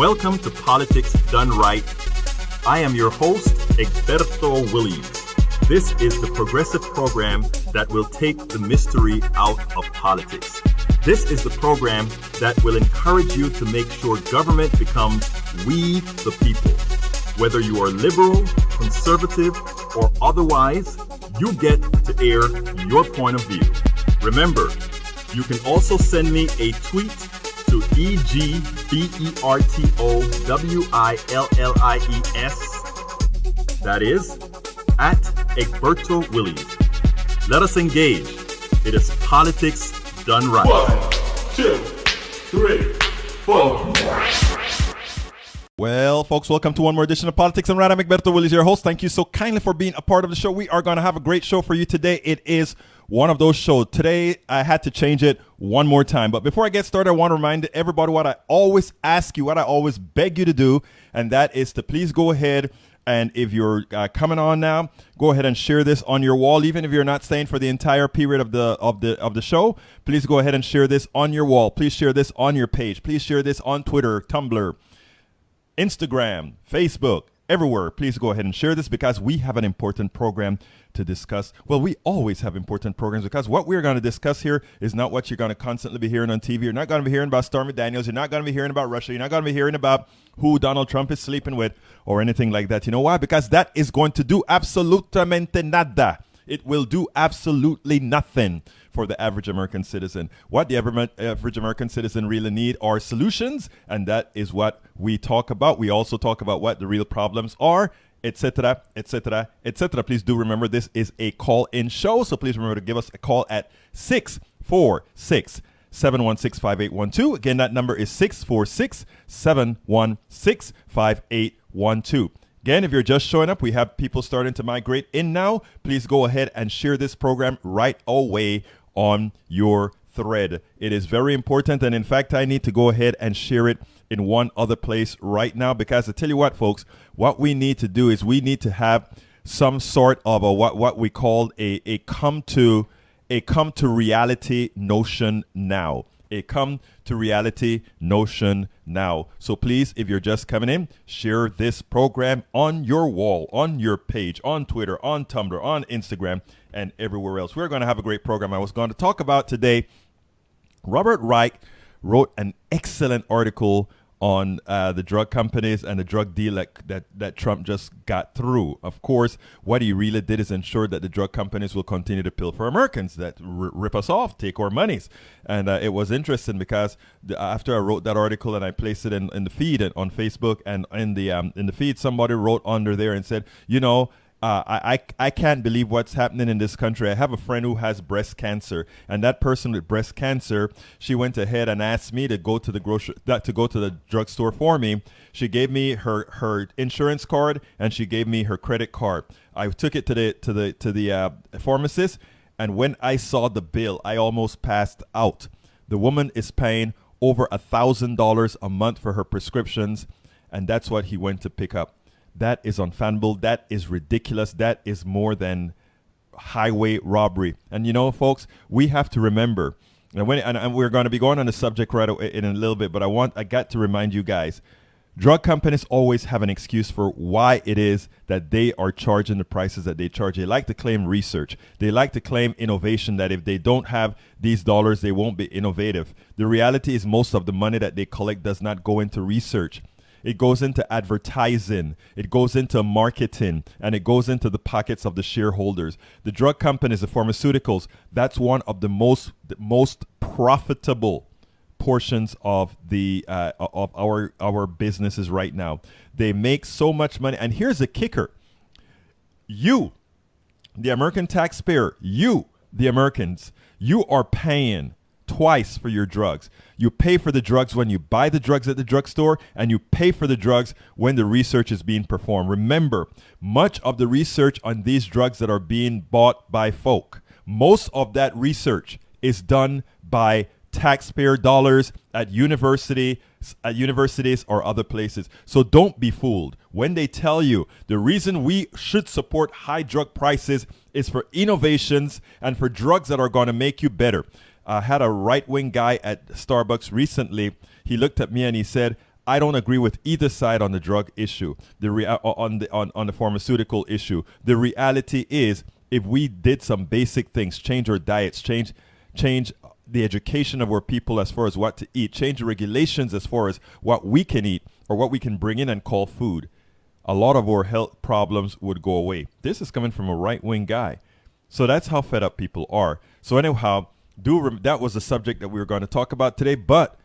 Welcome to Politics Done Right. I am your host, Egberto Willies. This is the progressive program that will take the mystery out of politics. This is the program that will encourage you to make sure government becomes we the people. Whether you are liberal, conservative, or otherwise, you get to air your point of view. Remember, you can also send me a tweet to EGBERTOWILLIES. That is, at Egberto Willies. Let us engage. It is politics done right. 1, 2, 3, 4. Well, folks, welcome to one more edition of Politics and Right. I'm Egberto Willies, your host. Thank you so kindly for being a part of the show. We are going to have a great show for you today. It is one of those shows. Today, I had to change it one more time. But before I get started, I want to remind everybody what I always ask you, what I always beg you to do, and that is to please go ahead and if you're coming on now, go ahead and share this on your wall. Even if you're not staying for the entire period of the show, please go ahead and share this on your wall. Please share this on your page. Please share this on Twitter, Tumblr, Instagram, Facebook, everywhere. Please go ahead and share this because we have an important program to discuss. Well, we always have important programs because what we're going to discuss here is not what you're going to constantly be hearing on TV. You're not going to be hearing about Stormy Daniels. You're not going to be hearing about Russia. You're not going to be hearing about who Donald Trump is sleeping with or anything like that. You know why? Because that is going to do absolutamente nada. It will do absolutely nothing for the average American citizen. What the average American citizen really need are solutions, and that is what we talk about. We also talk about what the real problems are, etc., etc., etc. Please do remember this is a call-in show, so please remember to give us a call at 646-716-5812. Again, that number is 646-716-5812. Again, if you're just showing up, we have people starting to migrate in now. Please go ahead and share this program right away on your thread. It is very important. And in fact, I need to go ahead and share it in one other place right now, because I tell you what, folks, what we need to do is we need to have some sort of a what we call a come to reality notion now. A come to reality notion now. So please, if you're just coming in, share this program on your wall, on your page, on Twitter, on Tumblr, on Instagram, and everywhere else. We're going to have a great program. I was going to talk about today. Robert Reich wrote an excellent article on the drug companies and the drug deal that Trump just got through. Of course, what he really did is ensure that the drug companies will continue to pilfer Americans, that rip us off, take our monies. And it was interesting because after I wrote that article and I placed it in the feed on Facebook and in the feed, somebody wrote under there and said, you know, I can't believe what's happening in this country. I have a friend who has breast cancer, and that person with breast cancer, she went ahead and asked me to go to the drugstore for me. She gave me her insurance card and she gave me her credit card. I took it to the pharmacist, and when I saw the bill, I almost passed out. The woman is paying over $1,000 a month for her prescriptions, and that's what he went to pick up. That is unfathomable. That is ridiculous. That is more than highway robbery. And you know, folks, we have to remember, and we're going to be going on the subject right away in a little bit, but I got to remind you guys, drug companies always have an excuse for why it is that they are charging the prices that they charge. They like to claim research. They like to claim innovation, that if they don't have these dollars, they won't be innovative. The reality is most of the money that they collect does not go into research. It goes into advertising, it goes into marketing, and it goes into the pockets of the shareholders. The drug companies, the pharmaceuticals, that's one of the most profitable portions of of our businesses right now. They make so much money. And here's the kicker. You, the American taxpayer, you, the Americans, you are paying twice for your drugs. You pay for the drugs when you buy the drugs at the drugstore, and you pay for the drugs when the research is being performed. Remember, much of the research on these drugs that are being bought by folk, most of that research is done by taxpayer dollars at universities or other places. So don't be fooled when they tell you the reason we should support high drug prices is for innovations and for drugs that are going to make you better. I had a right-wing guy at Starbucks recently. He looked at me and he said, I don't agree with either side on the drug issue, on the pharmaceutical issue. The reality is, if we did some basic things, change our diets, change the education of our people as far as what to eat, change the regulations as far as what we can eat or what we can bring in and call food, a lot of our health problems would go away. This is coming from a right-wing guy. So that's how fed up people are. So anyhow, that was the subject that we were going to talk about today. But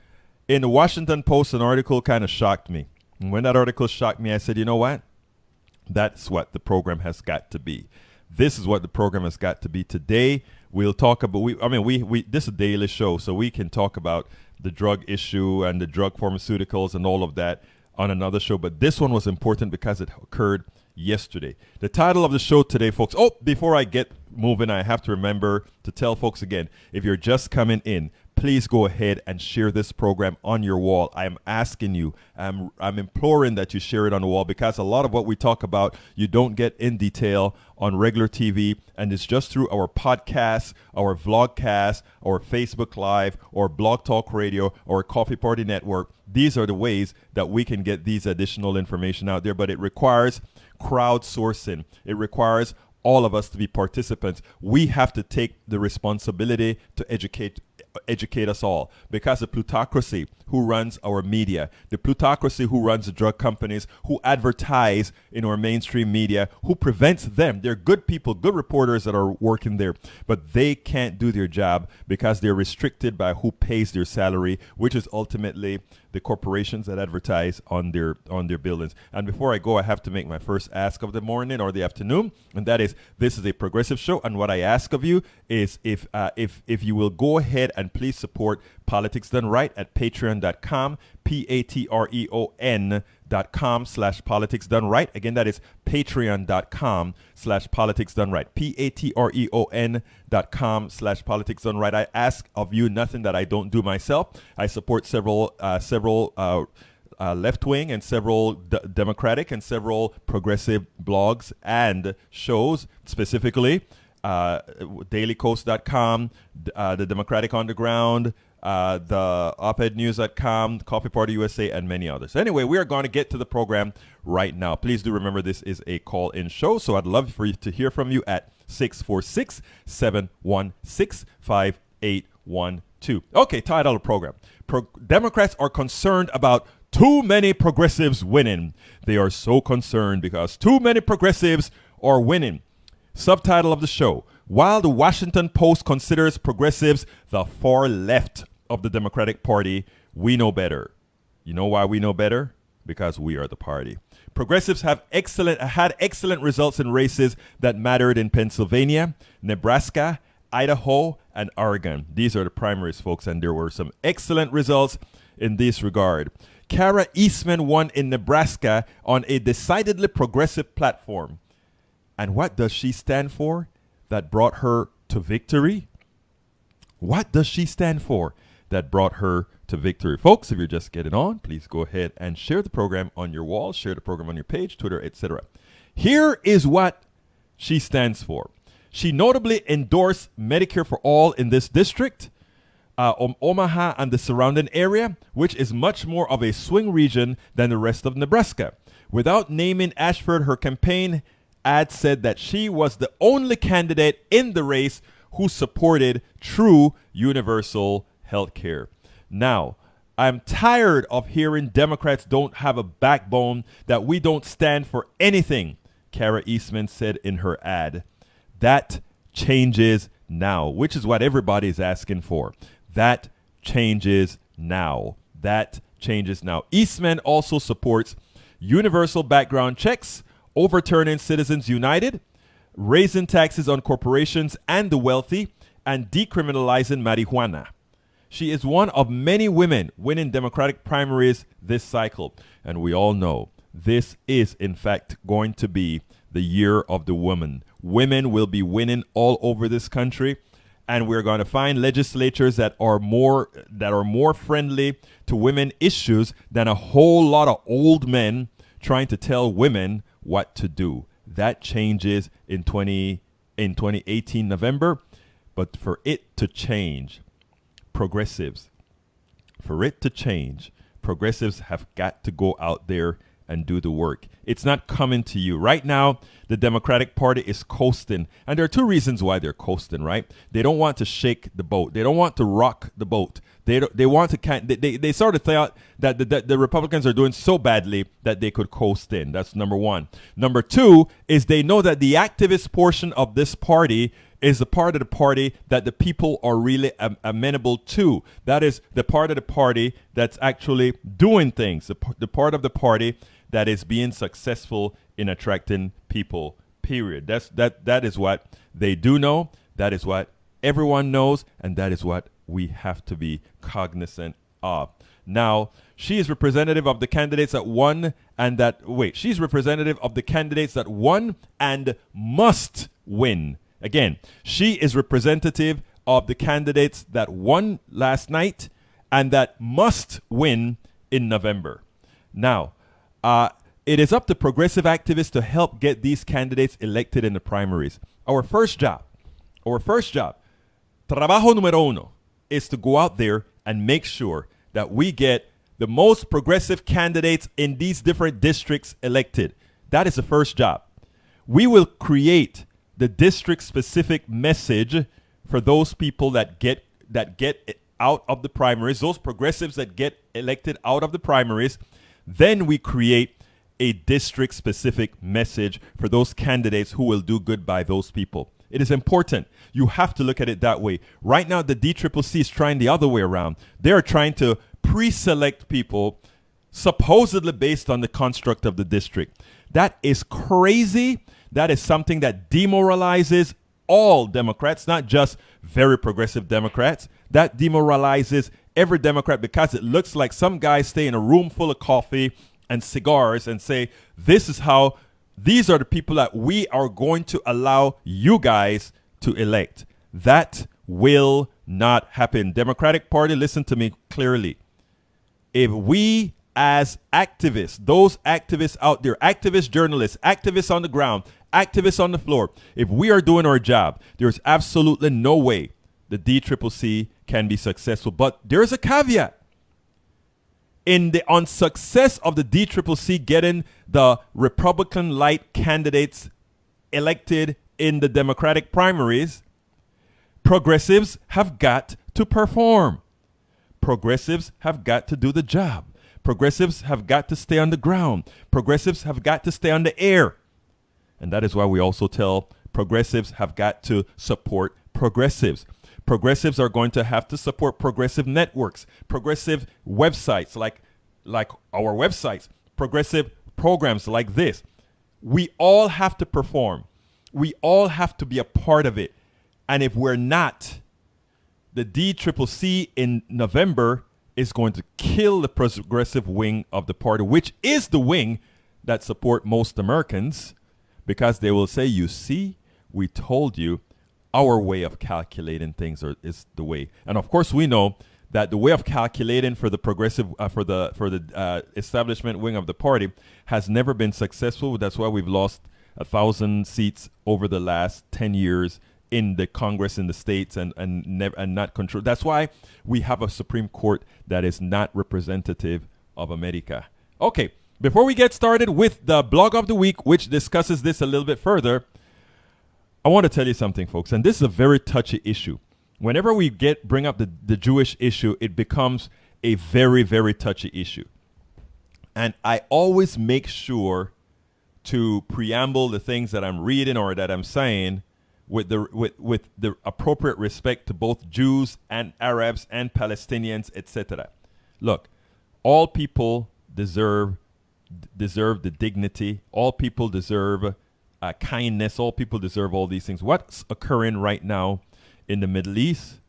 in the Washington Post, an article kind of shocked me. And when that article shocked me, I said, you know what? That's what the program has got to be. This is what the program has got to be. Today, we'll talk about, this is a daily show, so we can talk about the drug issue and the drug pharmaceuticals and all of that on another show. But this one was important because it occurred yesterday. The title of the show today, folks. Oh, before I get moving, I have to remember to tell folks again, if you're just coming in, please go ahead and share this program on your wall. I am asking you, I'm imploring that you share it on the wall, because a lot of what we talk about, you don't get in detail on regular TV, and it's just through our podcasts, our vlogcast, our Facebook Live, or Blog Talk Radio, or Coffee Party Network. These are the ways that we can get these additional information out there, but it requires crowdsourcing. It requires all of us to be participants. We have to take the responsibility to educate us all, because the plutocracy who runs our media, the plutocracy who runs the drug companies, who advertise in our mainstream media, who prevents them. They're good people, good reporters that are working there, but they can't do their job because they're restricted by who pays their salary, which is ultimately the corporations that advertise on their buildings. And before I go, I have to make my first ask of the morning or the afternoon, and that is, this is a progressive show, and what I ask of you is if you will go ahead and please support Politics Done Right at patreon.com, patreon.com/politics done right. Again, that is patreon.com/politics done right, patreon.com/politics done right. I ask of you nothing that I don't do myself. I support several left-wing and several Democratic and several progressive blogs and shows, specifically dailycoast.com, the Democratic Underground, the opednews.com, Coffee Party USA, and many others. Anyway, we are going to get to the program right now. Please do remember this is a call-in show, so I'd love for you to hear from you at 646-716-5812. Okay, title of the program. Democrats are concerned about too many progressives winning. They are so concerned because too many progressives are winning. Subtitle of the show: while the Washington Post considers progressives the far left of the Democratic Party, we know better. You know why we know better? Because we are the party. Progressives had excellent results in races that mattered in Pennsylvania, Nebraska, Idaho, and Oregon. These are the primaries, folks, and there were some excellent results in this regard. Kara Eastman won in Nebraska on a decidedly progressive platform. And what does she stand for that brought her to victory? What does she stand for that brought her to victory? Folks, if you're just getting on, please go ahead and share the program on your wall, share the program on your page, Twitter, etc. Here is what she stands for. She notably endorsed Medicare-for-all in this district, Omaha and the surrounding area, which is much more of a swing region than the rest of Nebraska. Without naming Ashford, her campaign ad said that she was the only candidate in the race who supported true universal health care. Now, I'm tired of hearing Democrats don't have a backbone, that we don't stand for anything, Kara Eastman said in her ad. That changes now, which is what everybody is asking for. That changes now. That changes now. Eastman also supports universal background checks, overturning Citizens United, raising taxes on corporations and the wealthy, and decriminalizing marijuana. She is one of many women winning Democratic primaries this cycle. And we all know this is, in fact, going to be the year of the woman. Women will be winning all over this country. And we're going to find legislatures that are more friendly to women issues than a whole lot of old men trying to tell women what to do. That changes in 2018 November. But for it to change, progressives progressives have got to go out there and do the work. It's not coming to you. Right now, the Democratic Party is coasting. And there are two reasons why they're coasting, right? They don't want to shake the boat. They don't want to rock the boat. They want to they sort of thought that the Republicans are doing so badly that they could coast in. That's number one. Number two is they know that the activist portion of this party is the part of the party that the people are really amenable to. That is the part of the party that's actually doing things, the part of the party that is being successful in attracting people, period. That is what they do know. That is what everyone knows. And that is what we have to be cognizant of. Now, she is representative of the candidates that won and that, she's representative of the candidates that won and must win. Again, she is representative of the candidates that won last night and that must win in November. Now, it is up to progressive activists to help get these candidates elected in the primaries. Our first job, trabajo número uno, is to go out there and make sure that we get the most progressive candidates in these different districts elected. That is the first job. We will create the district-specific message for those people that get out of the primaries, those progressives that get elected out of the primaries. Then we create a district-specific message for those candidates who will do good by those people. It is important. You have to look at it that way. Right now, the DCCC is trying the other way around. They are trying to pre-select people supposedly based on the construct of the district. That is crazy. That is something that demoralizes all Democrats, not just very progressive Democrats. That demoralizes every Democrat because it looks like some guys stay in a room full of coffee and cigars and say, these are the people that we are going to allow you guys to elect. That will not happen. Democratic Party, listen to me clearly. If we as activists, those activists out there, activist journalists, activists on the ground, activists on the floor, if we are doing our job, there's absolutely no way the DCCC can be successful. But there's a caveat. In the unsuccess of the DCCC getting the Republican light candidates elected in the Democratic primaries, progressives have got to perform. Progressives have got to do the job. Progressives have got to stay on the ground. Progressives have got to stay on the air. And that is why we also tell progressives have got to support progressives. Progressives are going to have to support progressive networks, progressive websites like our websites, progressive programs like this. We all have to perform. We all have to be a part of it. And if we're not, the DCCC in November is going to kill the progressive wing of the party, which is the wing that support most Americans, because they will say, you see, we told you our way of calculating things is the way. And of course, we know that the way of calculating for the progressive, for the establishment wing of the party has never been successful. That's why we've lost 1,000 seats over the last 10 years in the Congress in the states and not control. That's why we have a Supreme Court that is not representative of America. Okay, before we get started with the blog of the week, which discusses this a little bit further, I want to tell you something, folks, and this is a very touchy issue. Whenever we bring up the Jewish issue, it becomes a very, very touchy issue. And I always make sure to preamble the things that I'm reading or that I'm saying with the appropriate respect to both Jews and Arabs and Palestinians, etc. Look, all people deserve the dignity. All people deserve kindness. All people deserve all these things. What's occurring right now in the Middle East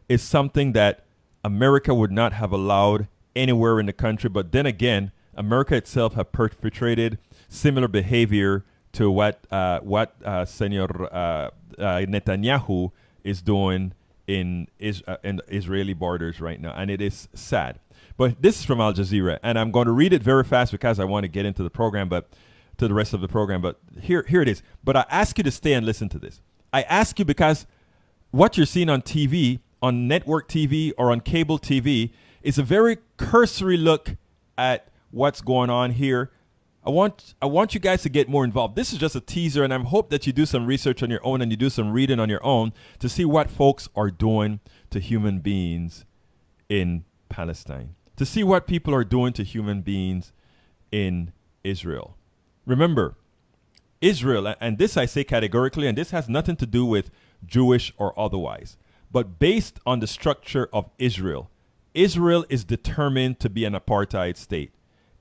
is something that America would not have allowed anywhere in the country. But then again, America itself have perpetrated similar behavior to what Senor Netanyahu is doing in the Israeli borders right now. And it is sad. But this is from Al Jazeera, and I'm going to read it very fast because I want to get into the program, but to the rest of the program. But here it is. But I ask you to stay and listen to this. I ask you because what you're seeing on TV, on network TV or on cable TV, is a very cursory look at what's going on here, I want you guys to get more involved. This is just a teaser, and I hope that you do some research on your own and you do some reading on your own to see what folks are doing to human beings in Palestine, to see what people are doing to human beings in Israel. Remember, Israel, and this I say categorically, and this has nothing to do with Jewish or otherwise, but based on the structure of Israel, Israel is determined to be an apartheid state.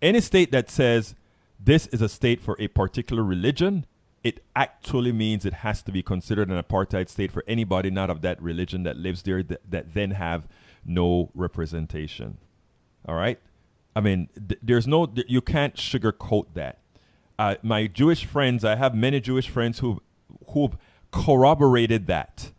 Any state that says this is a state for a particular religion, it actually means it has to be considered an apartheid state for anybody not of that religion that lives there that then have no representation. All right? I mean, you can't sugarcoat that. My Jewish friends, I have many Jewish friends who've corroborated that.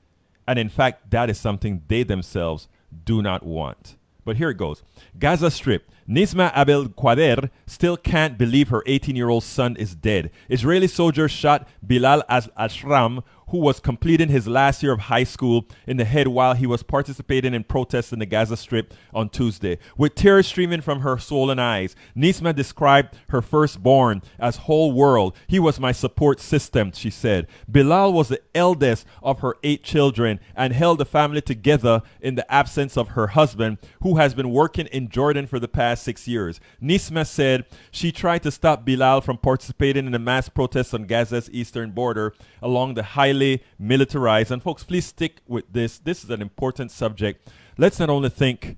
And in fact, that is something they themselves do not want. But here it goes. Gaza Strip. Nisma Abel Quader still can't believe her 18-year-old son is dead. Israeli soldiers shot Bilal al-Ashram, who was completing his last year of high school, in the head while he was participating in protests in the Gaza Strip on Tuesday. With tears streaming from her swollen eyes, Nisma described her firstborn as whole world. He was my support system, she said. Bilal was the eldest of her 8 children and held the family together in the absence of her husband, who has been working in Jordan for the past 6 years. Nisma said she tried to stop Bilal from participating in the mass protests on Gaza's eastern border along the highly militarized. And folks, please stick with this. This is an important subject. Let's not only think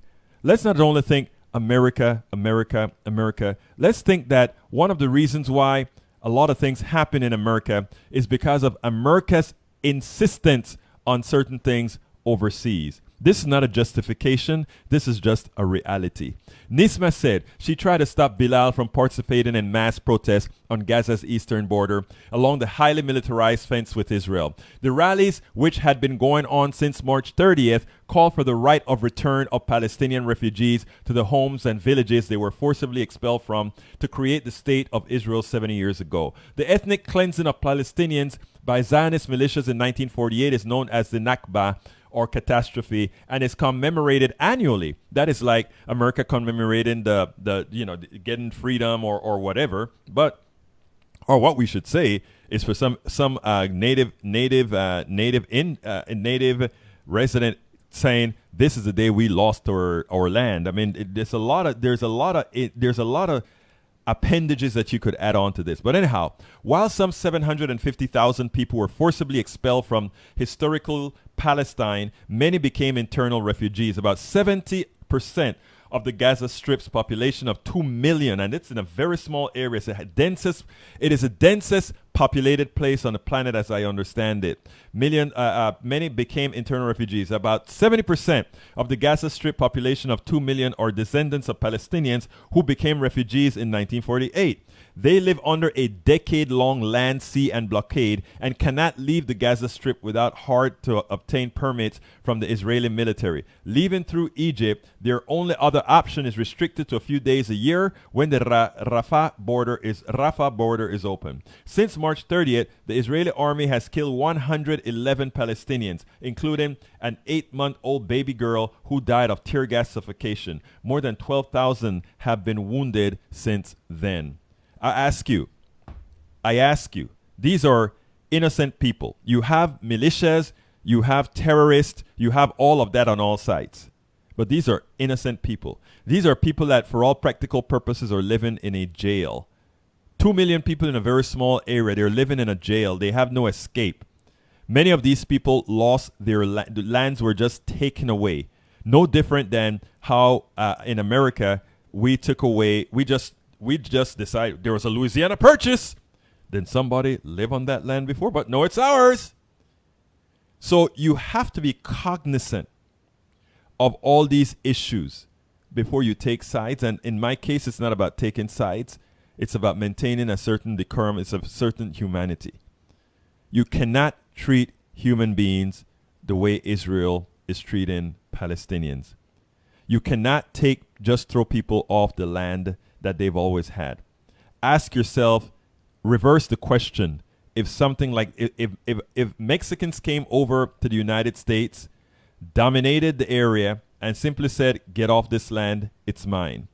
America, America, America. Let's think that one of the reasons why a lot of things happen in America is because of America's insistence on certain things overseas. This is not a justification. This is just a reality. Nisma said she tried to stop Bilal from participating in mass protests on Gaza's eastern border along the highly militarized fence with Israel. The rallies, which had been going on since March 30th, called for the right of return of Palestinian refugees to the homes and villages they were forcibly expelled from to create the state of Israel 70 years ago. The ethnic cleansing of Palestinians by Zionist militias in 1948 is known as the Nakba, or catastrophe, and is commemorated annually. That is like America commemorating the getting freedom or whatever. But or what we should say is for some native resident saying this is the day we lost our land. I mean, there's a lot of appendages that you could add on to this. But anyhow, while some 750,000 people were forcibly expelled from historical Palestine, many became internal refugees. About 70% of the Gaza Strip's population of 2 million, and it's in a very small area. It is the densest populated place on the planet as I understand it. Many became internal refugees. About 70% of the Gaza Strip population of 2 million are descendants of Palestinians who became refugees in 1948. They live under a decade-long land, sea, and blockade and cannot leave the Gaza Strip without hard to obtain permits from the Israeli military. Leaving through Egypt, their only other option is restricted to a few days a year when the Rafah border is open. Since March 30th, the Israeli army has killed 111 Palestinians, including an 8-month-old baby girl who died of tear gas suffocation. More than 12,000 have been wounded since then. I ask you, these are innocent people. You have militias, you have terrorists, you have all of that on all sides. But these are innocent people. These are people that, for all practical purposes, are living in a jail. 2 million people in a very small area. They're living in a jail. They have no escape. Many of these people lost their the lands were just taken away. No different than how in America we just decided there was a Louisiana Purchase. Then somebody lived on that land before, but no, it's ours. So you have to be cognizant of all these issues before you take sides. And in my case, it's not about taking sides. It's about maintaining a certain decorum. It's a certain humanity. You cannot treat human beings the way Israel is treating Palestinians. You cannot just throw people off the land that they've always had. Ask yourself, reverse the question. If something like, if Mexicans came over to the United States, dominated the area, and simply said, get off this land, it's mine.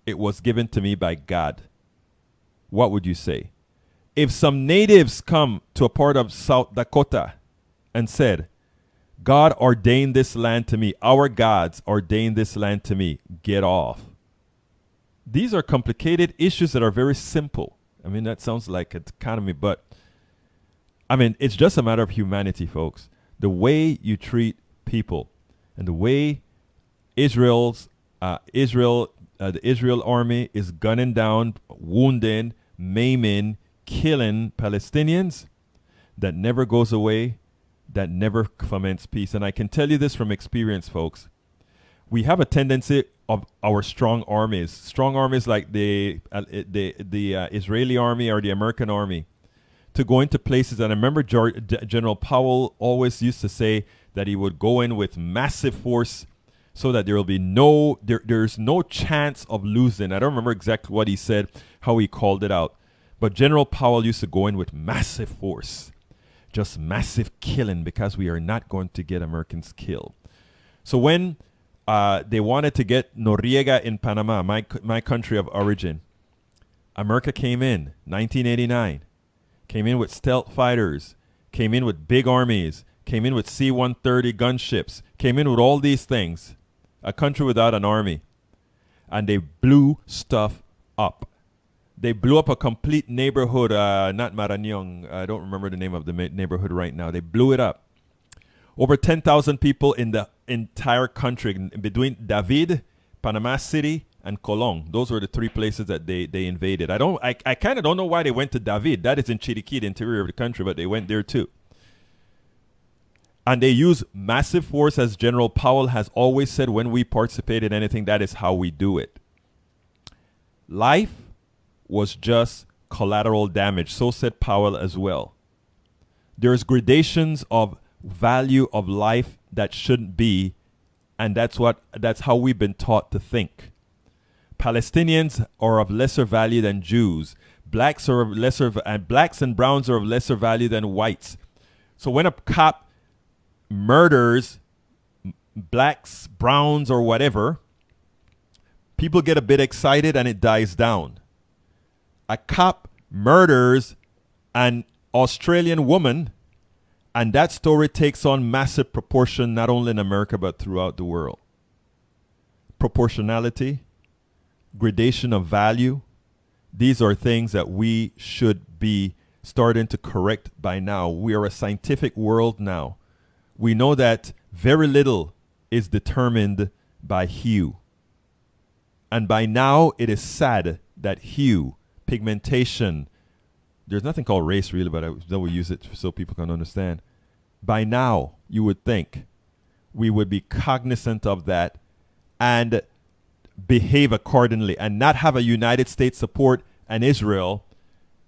it was given to me by God, what would you say? If some natives come to a part of South Dakota and said, God ordained this land to me, our gods ordained this land to me, get off. These are complicated issues that are very simple. I mean, that sounds like an economy, but I mean, it's just a matter of humanity, folks. The way you treat people and the way the Israel army is gunning down, wounding, maiming, killing Palestinians, that never goes away, that never foments peace. And I can tell you this from experience, folks. We have a tendency of our strong armies like the Israeli army or the American army, to go into places. And I remember General Powell always used to say that he would go in with massive force so that there will be there's no chance of losing. I don't remember exactly what he said, how he called it out. But General Powell used to go in with massive force, just massive killing, because we are not going to get Americans killed. So when they wanted to get Noriega in Panama, my country of origin, America came in 1989, came in with stealth fighters, came in with big armies, came in with C-130 gunships, came in with all these things, a country without an army. And they blew stuff up. They blew up a complete neighborhood, not Maranyong, I don't remember the name of the neighborhood right now. They blew it up. Over 10,000 people in the entire country, between David, Panama City, and Colón. Those were the three places that they invaded. I kind of don't know why they went to David. That is in Chiriquí, the interior of the country, but they went there too. And they used massive force, as General Powell has always said, when we participate in anything, that is how we do it. Life was just collateral damage. So said Powell as well. There's gradations of value of life that shouldn't be, and that's how we've been taught to think. Palestinians are of lesser value than Jews. Blacks and browns are of lesser value than whites. So when a cop murders blacks, browns, or whatever, people get a bit excited and it dies down. A cop murders an Australian woman, and that story takes on massive proportion, not only in America, but throughout the world. Proportionality, gradation of value, these are things that we should be starting to correct by now. We are a scientific world now. We know that very little is determined by hue. And by now, it is sad that hue, pigmentation, there's nothing called race really, but I will use it so people can understand. By now, you would think we would be cognizant of that and behave accordingly and not have a United States support and Israel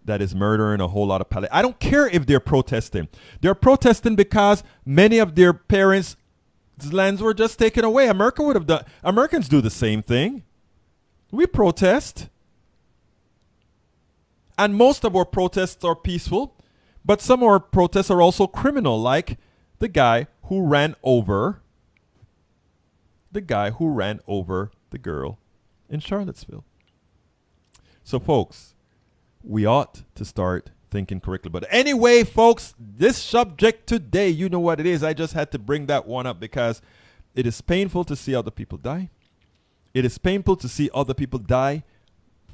that is murdering a whole lot of Palestinians. I don't care if they're protesting. They're protesting because many of their parents' lands were just taken away. Americans do the same thing. We protest. And most of our protests are peaceful, but some of our protests are also criminal, like the guy who ran over the girl in Charlottesville. So, folks, we ought to start thinking correctly. But anyway, folks, this subject today, you know what it is. I just had to bring that one up because it is painful to see other people die. It is painful to see other people die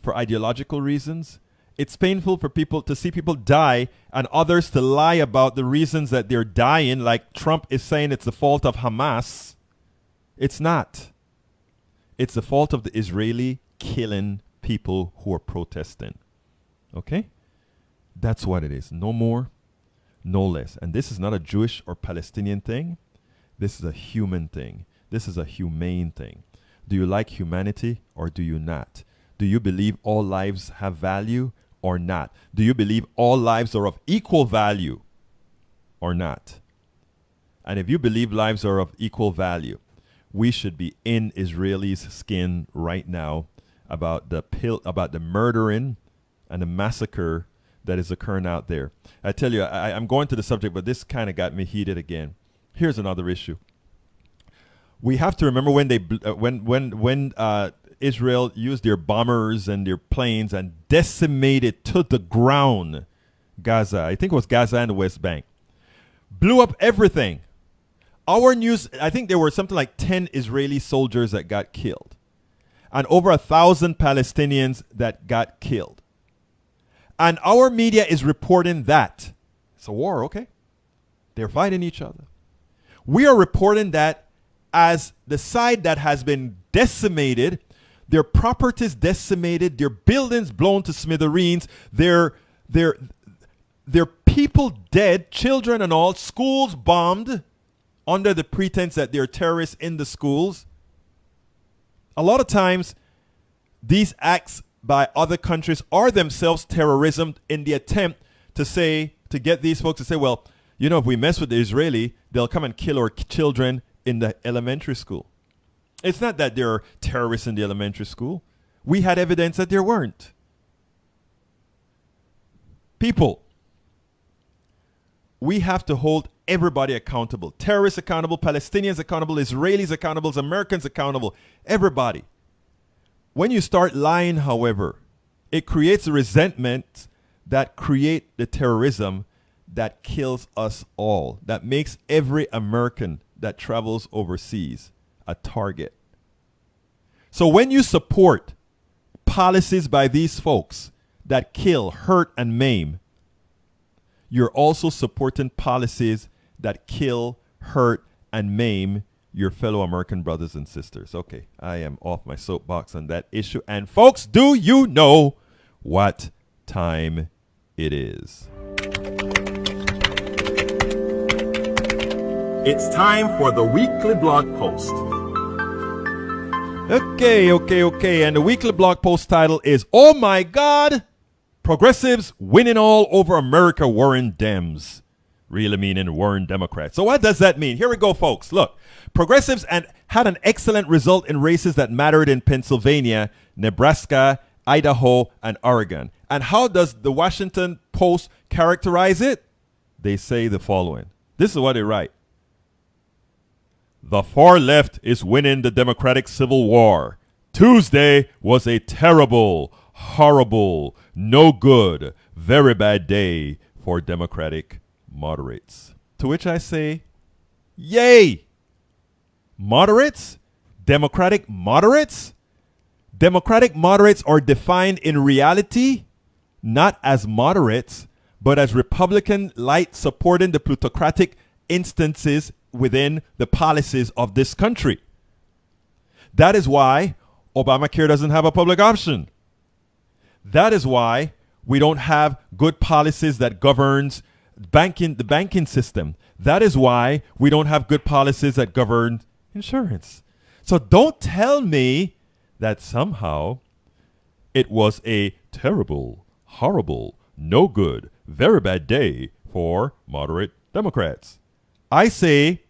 for ideological reasons. It's painful for people to see people die and others to lie about the reasons that they're dying, like Trump is saying it's the fault of Hamas. It's not. It's the fault of the Israeli killing people who are protesting. Okay? That's what it is. No more, no less. And this is not a Jewish or Palestinian thing. This is a human thing. This is a humane thing. Do you like humanity or do you not? Do you believe all lives have value or not? Do you believe all lives are of equal value or not? And if you believe lives are of equal value, we should be in Israelis' skin right now about the murdering and the massacre that is occurring out there. I tell you, I'm going to the subject, but this kind of got me heated again. Here's another issue. We have to remember when Israel used their bombers and their planes and decimated to the ground Gaza. I think it was Gaza and the West Bank. Blew up everything. Our news, I think there were something like 10 Israeli soldiers that got killed and over 1,000 Palestinians that got killed. And our media is reporting that. It's a war, okay? They're fighting each other. We are reporting that as the side that has been decimated, their properties decimated, their buildings blown to smithereens, their people dead, children and all, schools bombed under the pretense that there are terrorists in the schools. A lot of times, these acts by other countries are themselves terrorism in the attempt to get these folks to say, well, you know, if we mess with the Israeli, they'll come and kill our children in the elementary school. It's not that there are terrorists in the elementary school. We had evidence that there weren't. People, we have to hold everybody accountable. Terrorists accountable, Palestinians accountable, Israelis accountable, Americans accountable, everybody. When you start lying, however, it creates a resentment that create the terrorism that kills us all, that makes every American that travels overseas a target. So when you support policies by these folks that kill, hurt, and maim, you're also supporting policies that kill, hurt, and maim your fellow American brothers and sisters. Okay, I am off my soapbox on that issue. And folks, do you know what time it is? It's time for the weekly blog post. Okay. And the weekly blog post title is, "Oh my God, Progressives winning all over America, Warren Dems." Really meaning Warren Democrats. So what does that mean? Here we go, folks. Look, progressives had an excellent result in races that mattered in Pennsylvania, Nebraska, Idaho, and Oregon. And how does the Washington Post characterize it? They say the following. This is what they write. "The far left is winning the Democratic Civil War. Tuesday was a terrible, horrible, no good, very bad day for Democratic moderates." To which I say, yay! Moderates? Democratic moderates? Democratic moderates are defined in reality not as moderates, but as Republican light supporting the plutocratic instances within the policies of this country. That is why Obamacare doesn't have a public option. That is why we don't have good policies that governs the banking system. That is why we don't have good policies that govern insurance. So don't tell me that somehow it was a terrible, horrible, no good, very bad day for moderate Democrats. I say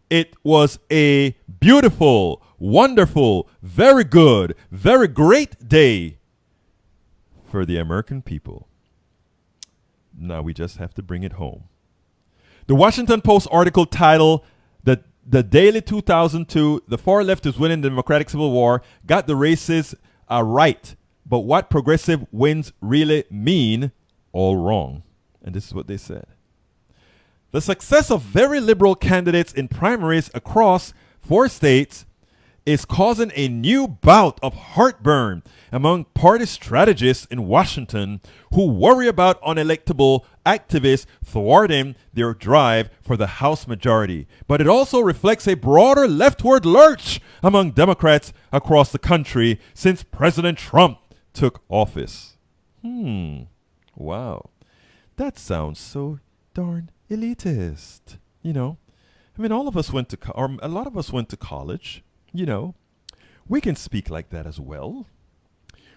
it was a beautiful, wonderful, very good, very great day for the American people. Now we just have to bring it home. The Washington Post article titled The Daily 2002, "The Far Left is Winning the Democratic Civil War," got the races right, but what progressive wins really mean, all wrong. And this is what they said. "The success of very liberal candidates in primaries across 4 states is causing a new bout of heartburn among party strategists in Washington who worry about unelectable activists thwarting their drive for the House majority. But it also reflects a broader leftward lurch among Democrats across the country since President Trump took office." Wow. That sounds so darn elitist. You know, I mean, all of us went to, or a lot of us went to college. You know, we can speak like that as well.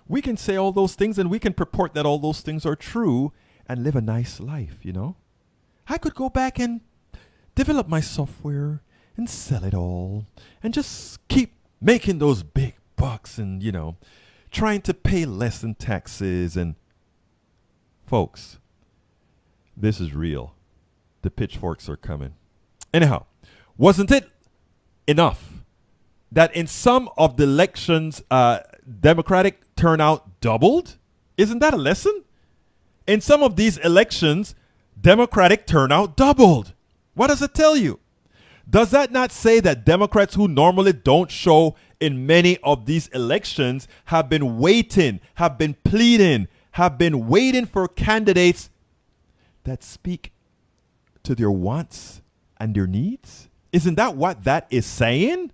We can say all those things and we can purport that all those things are true and live a nice life, you know. I could go back and develop my software and sell it all and just keep making those big bucks and, you know, trying to pay less in taxes. And folks, this is real. The pitchforks are coming. Anyhow, wasn't it enough that in some of the elections Democratic turnout doubled? Isn't that a lesson? In some of these elections, Democratic turnout doubled. What does it tell you? Does that not say that Democrats who normally don't show in many of these elections have been waiting, have been pleading, have been waiting for candidates that speak to their wants and their needs? Isn't that what that is saying?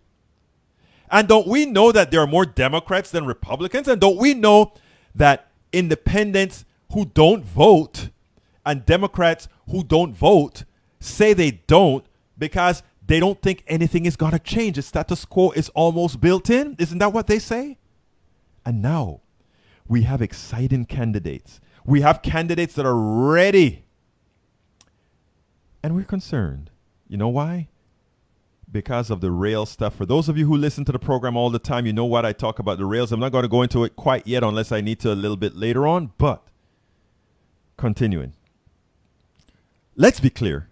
And don't we know that there are more Democrats than Republicans? And don't we know that independents who don't vote and Democrats who don't vote say they don't because they don't think anything is going to change? The status quo is almost built in. Isn't that what they say? And now we have exciting candidates. We have candidates that are ready. And we're concerned. You know why? Because of the rail stuff. For those of you who listen to the program all the time, you know what I talk about the rails. I'm not going to go into it quite yet unless I need to a little bit later on. But continuing. Let's be clear.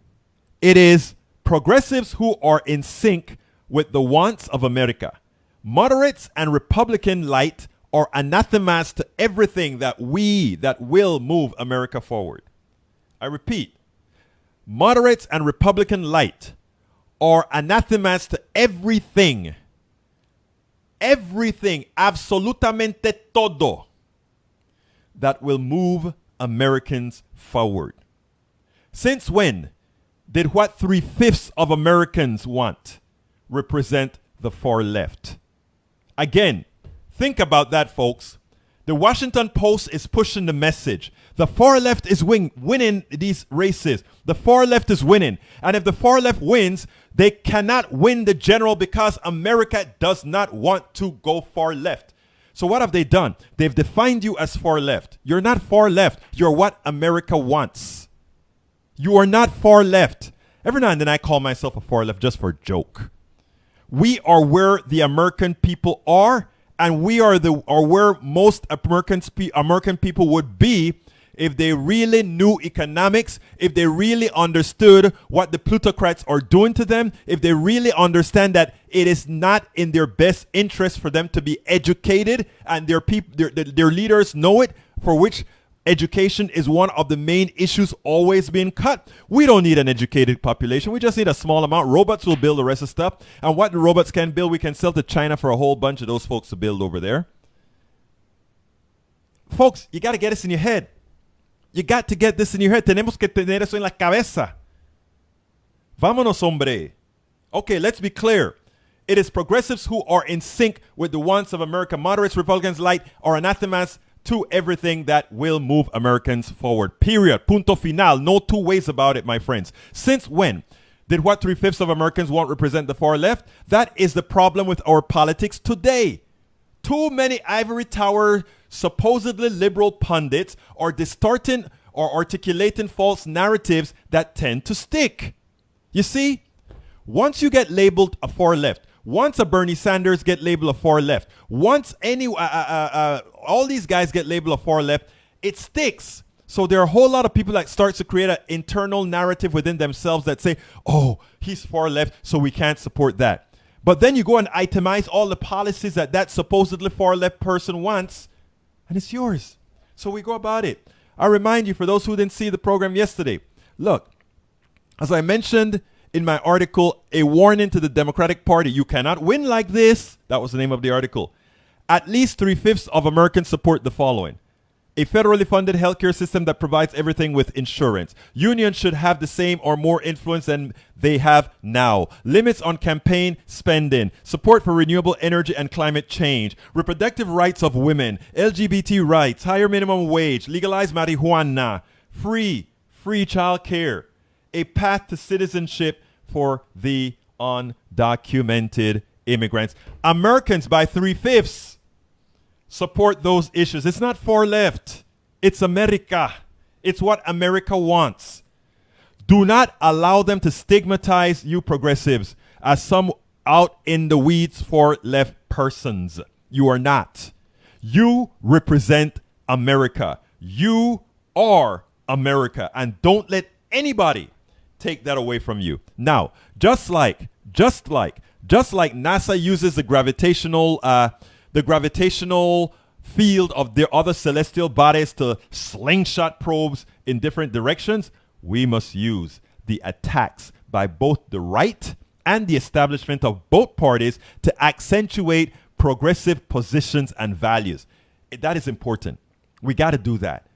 It is progressives who are in sync with the wants of America. Moderates and Republican light are anathemas to everything that will move America forward. I repeat, moderates and Republican light are anathemas to everything, absolutamente todo, that will move Americans forward. Since when did what 3/5 of Americans want represent the far left? Again, think about that, folks. The Washington Post is pushing the message. The far left is winning these races. The far left is winning. And if the far left wins, they cannot win the general because America does not want to go far left. So what have they done? They've defined you as far left. You're not far left. You're what America wants. You are not far left. Every now and then I call myself a far left just for a joke. We are where the American people are, and we are where most American people would be if they really knew economics, if they really understood what the plutocrats are doing to them, if they really understand that it is not in their best interest for them to be educated, and their leaders know it, for which education is one of the main issues always being cut. We don't need an educated population. We just need a small amount. Robots will build the rest of stuff. And what the robots can build, we can sell to China for a whole bunch of those folks to build over there. Folks, you got to get this in your head. You got to get this in your head. Tenemos que tener eso en la cabeza. Vámonos, hombre. Okay, let's be clear. It is progressives who are in sync with the wants of America. Moderates, Republicans, light are anathemas to everything that will move Americans forward. Period. Punto final. No two ways about it, my friends. Since when did what 3/5 of Americans want represent the far left? That is the problem with our politics today. Too many ivory tower, supposedly liberal pundits are distorting or articulating false narratives that tend to stick. You see, once you get labeled a far left, once a Bernie Sanders get labeled a far left, once all these guys get labeled a far left, it sticks. So there are a whole lot of people that start to create an internal narrative within themselves that say, oh, he's far left, so we can't support that. But then you go and itemize all the policies that supposedly far left person wants, and it's yours. So we go about it. I remind you, for those who didn't see the program yesterday, look, as I mentioned in my article, a warning to the Democratic Party. You cannot win like this. That was the name of the article. At least 3/5 of Americans support the following: a federally funded healthcare system that provides everything with insurance. Unions should have the same or more influence than they have now. Limits on campaign spending. Support for renewable energy and climate change. Reproductive rights of women. LGBT rights. Higher minimum wage. Legalize marijuana. Free child care. A path to citizenship for the undocumented immigrants. Americans by 3/5 support those issues. It's not far left. It's America. It's what America wants. Do not allow them to stigmatize you progressives as some out in the weeds for left persons. You are not. You represent America. You are America. And don't let anybody take that away from you. Now, just like NASA uses the gravitational the gravitational field of the other celestial bodies to slingshot probes in different directions, we must use the attacks by both the right and the establishment of both parties to accentuate progressive positions and values. That is important. We got to do that.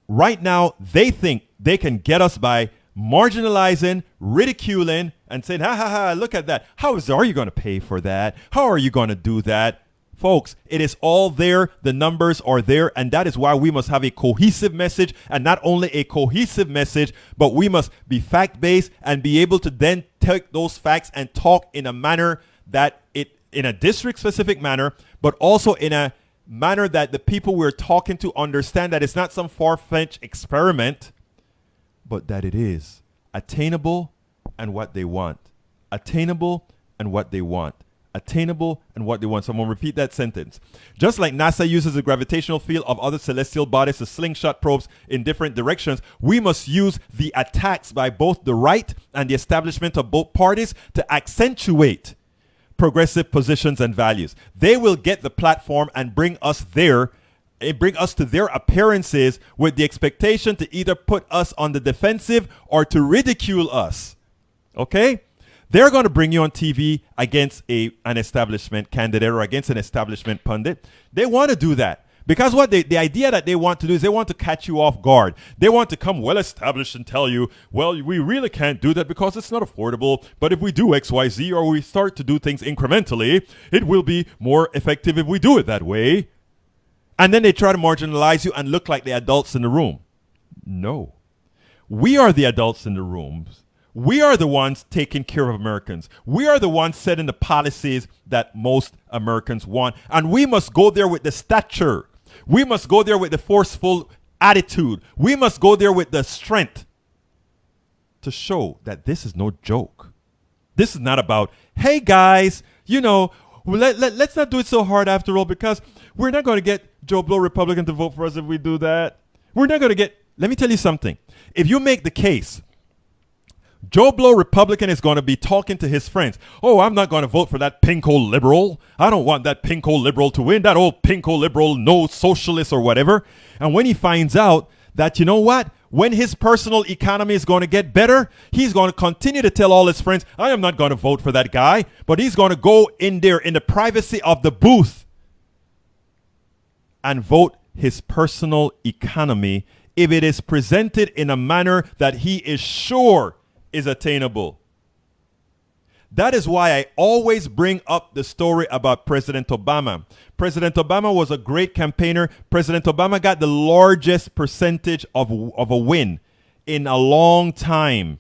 Right now, they think they can get us by marginalizing, ridiculing, and saying, ha ha ha, look at that. Are you going to pay for that? How are you going to do that? Folks, it is all there. The numbers are there. And that is why we must have a cohesive message, and not only a cohesive message, but we must be fact-based and be able to then take those facts and talk in a manner that in a district-specific manner, but also in a manner that the people we're talking to understand that it's not some far-fetched experiment, but that it is attainable and what they want. Attainable and what they want. Attainable and what they want. So I'm going to repeat that sentence. Just like NASA uses the gravitational field of other celestial bodies to slingshot probes in different directions, we must use the attacks by both the right and the establishment of both parties to accentuate progressive positions and values. They will get the platform and bring us there, bring us to their appearances with the expectation to either put us on the defensive or to ridicule us. Okay? They're going to bring you on TV against an establishment candidate or against an establishment pundit. They want to do that because the idea that they want to do is they want to catch you off guard. They want to come well established and tell you, well, we really can't do that because it's not affordable. But if we do X, Y, Z, or we start to do things incrementally, it will be more effective if we do it that way. And then they try to marginalize you and look like the adults in the room. No. We are the adults in the rooms. We are the ones taking care of Americans. We are the ones setting the policies that most Americans want. And we must go there with the stature. We must go there with the forceful attitude. We must go there with the strength to show that this is no joke. This is not about, hey guys, let's not do it so hard after all, because we're not going to get Joe Blow Republican to vote for us if we do that. We're not going to get, let me tell you something. If you make the case, Joe Blow Republican is going to be talking to his friends. Oh, I'm not going to vote for that pinko liberal. I don't want that pinko liberal to win. That old pinko liberal, no socialist or whatever. And when he finds out that, you know what? When his personal economy is going to get better, he's going to continue to tell all his friends, I am not going to vote for that guy. But he's going to go in there in the privacy of the booth and vote his personal economy if it is presented in a manner that he is sure is attainable. That is why I always bring up the story about President Obama. President Obama was a great campaigner. President Obama got the largest percentage of a win in a long time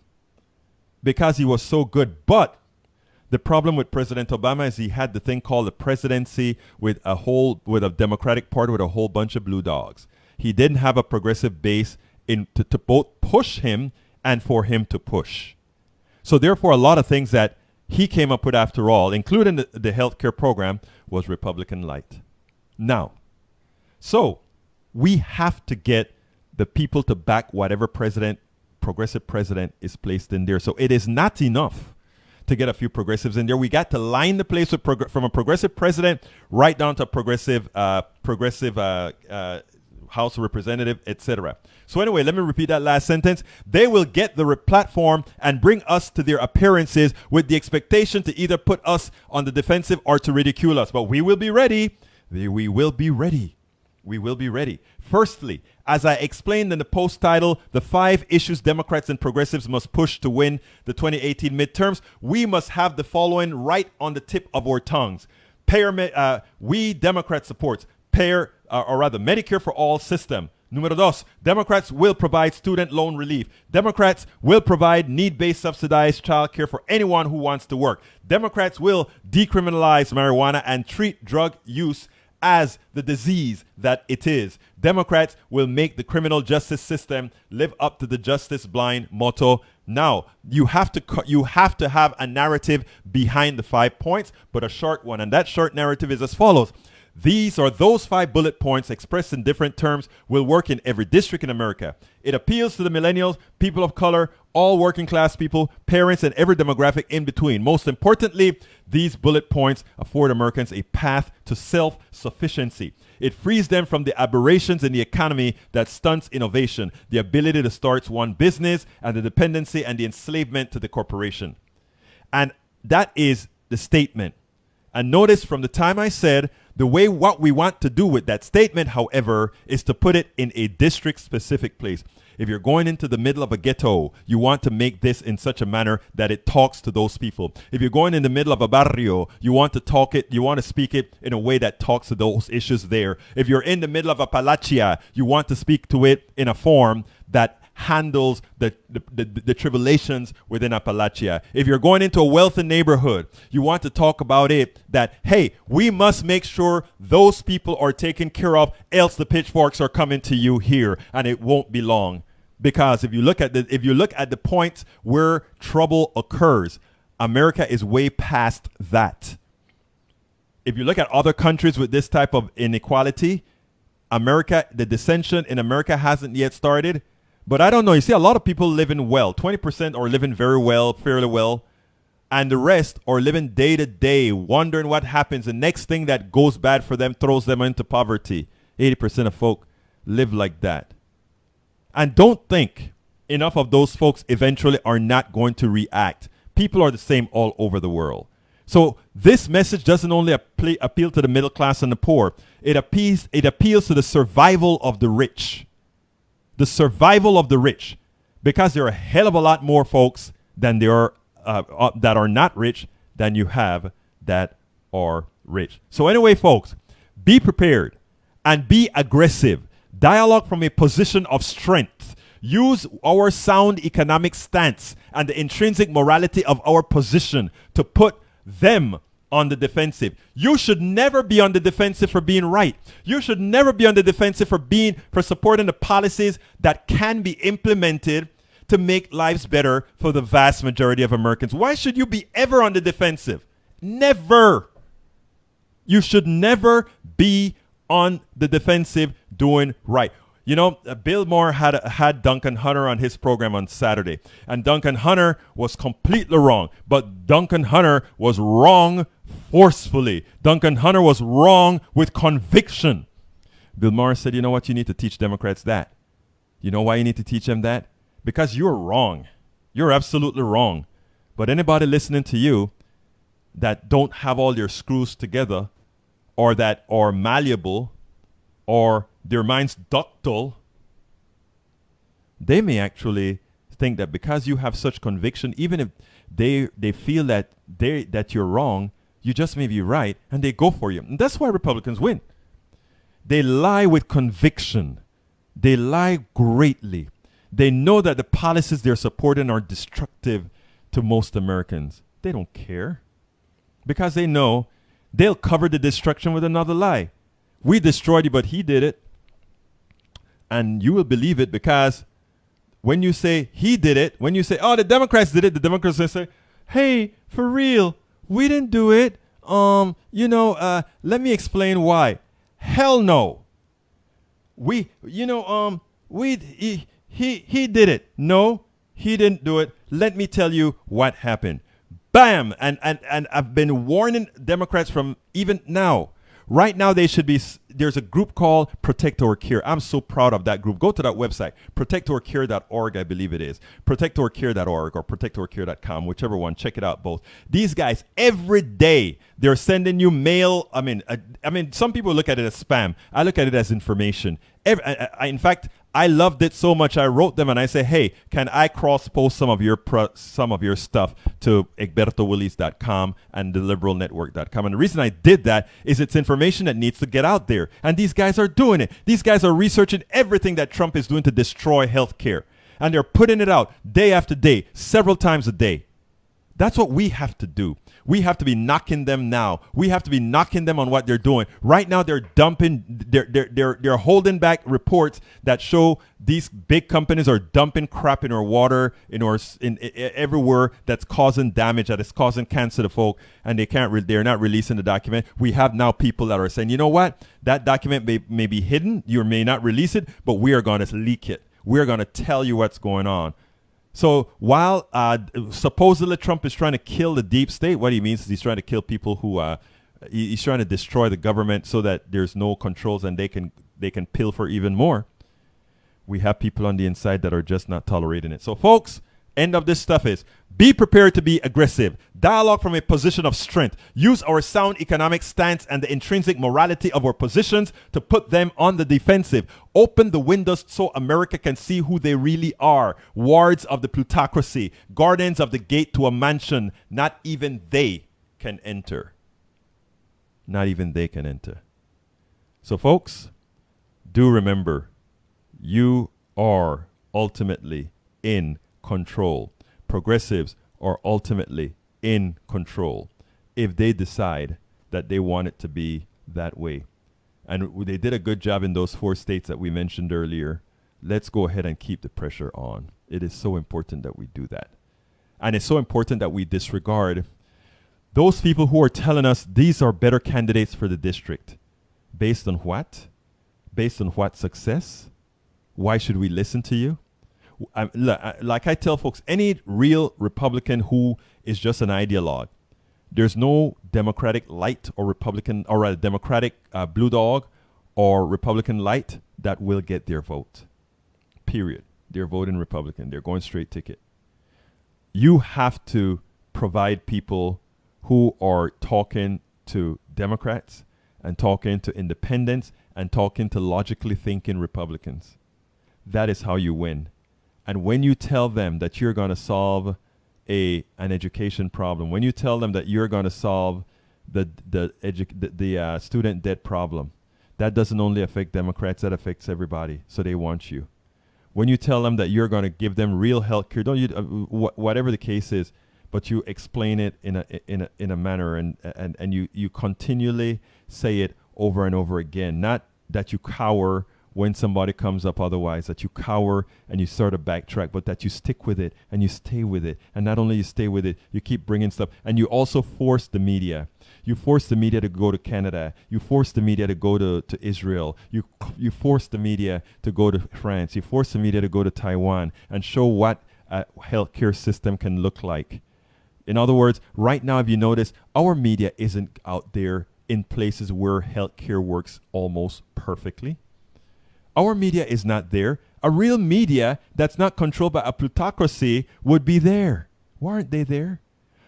because he was so good. But the problem with President Obama is he had the thing called the presidency with a Democratic Party with a whole bunch of blue dogs. He didn't have a progressive base to both push him and for him to push. So therefore, a lot of things that he came up with after all, including the healthcare program, was Republican light. Now, so we have to get the people to back whatever progressive president is placed in there. So it is not enough to get a few progressives in there. We got to line the place with from a progressive president right down to a progressive House of Representative, etc. So anyway, let me repeat that last sentence. They will get the platform and bring us to their appearances with the expectation to either put us on the defensive or to ridicule us. But we will be ready. We will be ready. We will be ready. Firstly, as I explained in the post title, the 5 issues Democrats and progressives must push to win the 2018 midterms, we must have the following right on the tip of our tongues. We Democrats support Medicare-for-all system. Número 2, Democrats will provide student loan relief. Democrats will provide need-based subsidized child care for anyone who wants to work. Democrats will decriminalize marijuana and treat drug use as the disease that it is. Democrats will make the criminal justice system live up to the justice blind motto. Now, you have to have a narrative behind the 5 points, but a short one. And that short narrative is as follows. These or those 5 bullet points expressed in different terms will work in every district in America. It appeals to the millennials, people of color, all working class people, parents, and every demographic in between. Most importantly, these bullet points afford Americans a path to self-sufficiency. It frees them from the aberrations in the economy that stunts innovation, the ability to start one business, and the dependency and the enslavement to the corporation. And that is the statement. And notice from the time I said, what we want to do with that statement, however, is to put it in a district-specific place. If you're going into the middle of a ghetto, you want to make this in such a manner that it talks to those people. If you're going in the middle of a barrio, you want to speak it in a way that talks to those issues there. If you're in the middle of a palacia, you want to speak to it in a form that handles the tribulations within Appalachia. If you're going into a wealthy neighborhood, you want to talk about it that, hey, we must make sure those people are taken care of, else the pitchforks are coming to you here, and it won't be long. Because if you look at the points where trouble occurs, America is way past that. If you look at other countries with this type of inequality, the dissension in America hasn't yet started. But I don't know. You see, a lot of people living well. 20% are living very well, fairly well. And the rest are living day to day, wondering what happens. The next thing that goes bad for them throws them into poverty. 80% of folk live like that. And don't think enough of those folks eventually are not going to react. People are the same all over the world. So this message doesn't only appeal to the middle class and the poor. It appeals to the survival of the rich. The survival of the rich, because there are a hell of a lot more folks than there are that are not rich than you have that are rich. So anyway, folks, be prepared and be aggressive. Dialogue from a position of strength. Use our sound economic stance and the intrinsic morality of our position to put them on the defensive. You should never be on the defensive for being right. You should never be on the defensive for supporting the policies that can be implemented to make lives better for the vast majority of Americans. Why should you be ever on the defensive? Never. You should never be on the defensive doing right. You know, Bill Maher had Duncan Hunter on his program on Saturday, and Duncan Hunter was completely wrong. But Duncan Hunter was wrong forcefully. Duncan Hunter was wrong with conviction. Bill Maher said, you know what, you need to teach Democrats that. You know why you need to teach them that? Because you're wrong. You're absolutely wrong. But anybody listening to you that don't have all their screws together, or that are malleable, or their minds ductile, they may actually think that because you have such conviction, even if they feel that you're wrong, you just may be right, and they go for you. And that's why Republicans win. They lie with conviction. They lie greatly. They know that the policies they're supporting are destructive to most Americans. They don't care, because they know they'll cover the destruction with another lie. We destroyed you, but he did it. And you will believe it, because when you say he did it, when you say, oh, the Democrats did it, the Democrats will say, hey, for real, we didn't do it. Let me explain why. Hell no. He did it. No, he didn't do it. Let me tell you what happened. Bam. And I've been warning Democrats from even now. Right now, there's a group called Protect or Cure. I'm so proud of that group. Go to that website, protectorcure.org, I believe it is. Protectorcure.org or protectorcure.com, whichever one. Check it out, both. These guys, every day, they're sending you mail. I mean, some people look at it as spam. I look at it as information. In fact, I loved it so much, I wrote them and I say, hey, can I cross-post some of your stuff to egbertowillies.com and theliberalnetwork.com? And the reason I did that is it's information that needs to get out there. And these guys are doing it. These guys are researching everything that Trump is doing to destroy healthcare. And they're putting it out day after day, several times a day. That's what we have to do. We have to be knocking them now. We have to be knocking them on what they're doing. Right now, they're dumping, they're holding back reports that show these big companies are dumping crap in our water, everywhere that's causing damage, that is causing cancer to folk, and they're not releasing the document. We have now people that are saying, you know what? That document may be hidden. You may not release it, but we are going to leak it. We're going to tell you what's going on. So while supposedly Trump is trying to kill the deep state, what he means is he's trying to kill people who he's trying to destroy the government so that there's no controls and they can pilfer even more. We have people on the inside that are just not tolerating it. So folks, end of this stuff is be prepared to be aggressive. Dialogue from a position of strength. Use our sound economic stance and the intrinsic morality of our positions to put them on the defensive. Open the windows so America can see who they really are. Wards of the plutocracy. Guardians of the gate to a mansion not even they can enter. Not even they can enter. So folks, do remember, you are ultimately in control. Progressives are ultimately in control if they decide that they want it to be that way. And they did a good job in those 4 states that we mentioned earlier. Let's go ahead and keep the pressure on. It is so important that we do that. And it's so important that we disregard those people who are telling us these are better candidates for the district. Based on what? Based on what success? Why should we listen to you? Like I tell folks, any real Republican who is just an ideologue, there's no Democratic light or Republican or a Democratic blue dog or Republican light that will get their vote. Period. They're voting Republican. They're going straight ticket. You have to provide people who are talking to Democrats and talking to independents and talking to logically thinking Republicans. That is how you win. And when you tell them that you're going to solve an education problem, when you tell them that you're going to solve the student debt problem, that doesn't only affect Democrats, that affects everybody. So they want you. When you tell them that you're going to give them real health care, don't you, whatever the case is, but you explain it in a manner and you continually say it over and over again, not that you cower when somebody comes up otherwise, that you cower and you sort of backtrack, but that you stick with it and you stay with it. And not only you stay with it, you keep bringing stuff. And you also force the media. You force the media to go to Canada. You force the media to go to Israel. You force the media to go to France. You force the media to go to Taiwan and show what a healthcare system can look like. In other words, right now, if you notice, our media isn't out there in places where healthcare works almost perfectly. Our media is not there. A real media that's not controlled by a plutocracy would be there. Why aren't they there?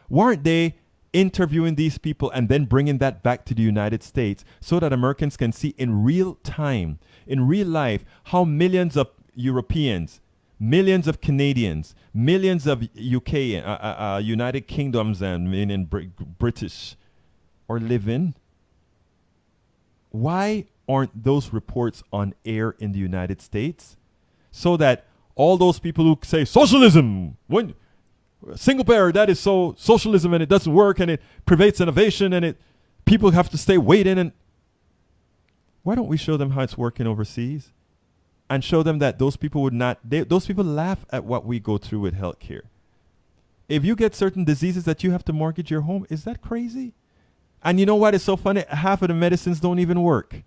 Why aren't they interviewing these people and then bringing that back to the United States so that Americans can see in real time, in real life, how millions of Europeans, millions of Canadians, millions of UK, United Kingdoms and British are living? Why aren't those reports on air in the United States so that all those people who say socialism, when single payer, that is so socialism and it doesn't work and it prevents innovation and people have to stay waiting, and why don't we show them how it's working overseas and show them that those people would not, those people laugh at what we go through with healthcare. If you get certain diseases that you have to mortgage your home, is that crazy? And you know what is so funny? Half of the medicines don't even work.